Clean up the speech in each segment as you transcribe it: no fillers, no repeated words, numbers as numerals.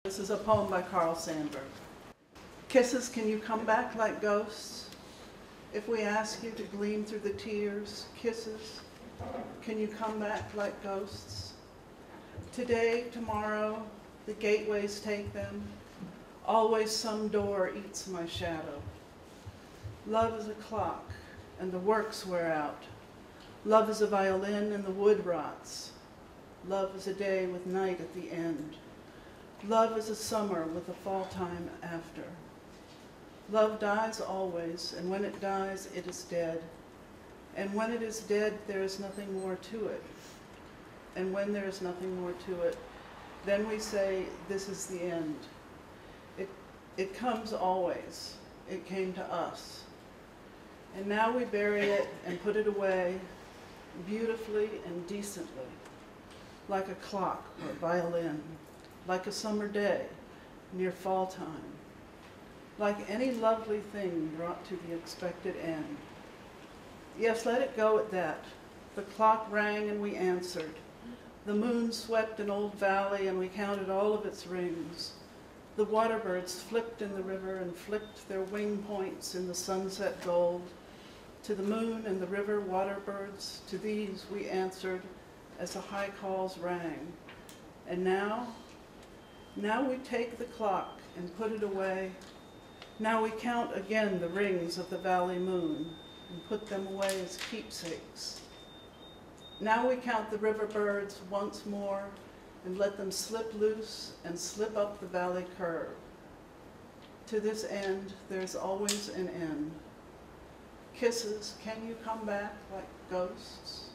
This is a poem by Carl Sandberg. Kisses, can you come back like ghosts? If we ask you to gleam through the tears, kisses, can you come back like ghosts? Today, tomorrow, the gateways take them. Always some door eats my shadow. Love is a clock, and the works wear out. Love is a violin, and the wood rots. Love is a day with night at the end. Love is a summer with a fall time after. Love dies always, and when it dies, it is dead. And when it is dead, there is nothing more to it. And when there is nothing more to it, then we say, this is the end. It comes always. It came to us. And now we bury it and put it away beautifully and decently, like a clock or a violin, like a summer day near fall time, like any lovely thing brought to the expected end. Yes, let it go at that. The clock rang and we answered. The moon swept an old valley and we counted all of its rings. The waterbirds flipped in the river and flicked their wing points in the sunset gold. To the moon and the river waterbirds, to these we answered as the high calls rang. And now we take the clock and put it away. Now we count again the rings of the valley moon and put them away as keepsakes. Now we count the river birds once more and let them slip loose and slip up the valley curve. To this end, there's always an end. Kisses, can you come back like ghosts?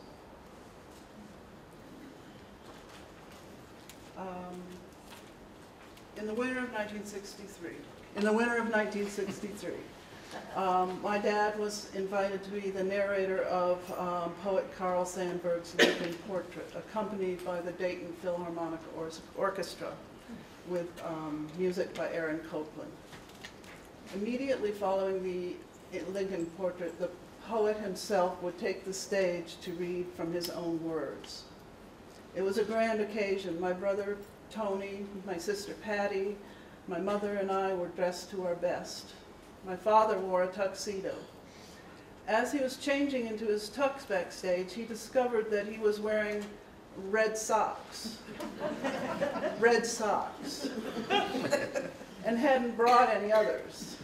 In the winter of 1963, my dad was invited to be the narrator of poet Carl Sandberg's Lincoln Portrait, accompanied by the Dayton Philharmonic Orchestra with music by Aaron Copland. Immediately following the Lincoln Portrait, the poet himself would take the stage to read from his own words. It was a grand occasion. My brother Tony, my sister Patty, my mother and I were dressed to our best. My father wore a tuxedo. As he was changing into his tux backstage, he discovered that he was wearing red socks. Red socks. And hadn't brought any others.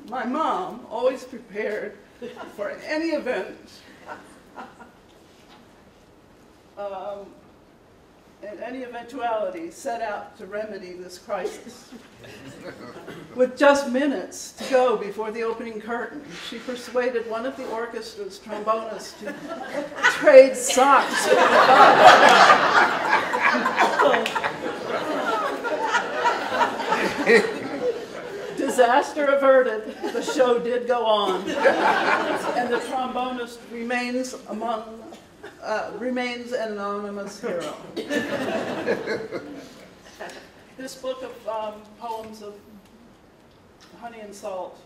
My mom, always prepared for any event, and any eventuality, set out to remedy this crisis. With just minutes to go before the opening curtain, she persuaded one of the orchestra's trombonists to trade socks with the Disaster averted, the show did go on, and the trombonist remains an anonymous hero. This book of poems of honey and salt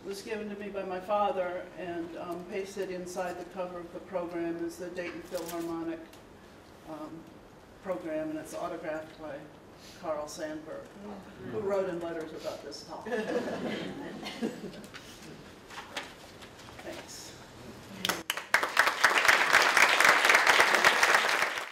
was given to me by my father and pasted inside the cover of the program is the Dayton Philharmonic program, and it's autographed by Carl Sandberg, who wrote in letters about this talk.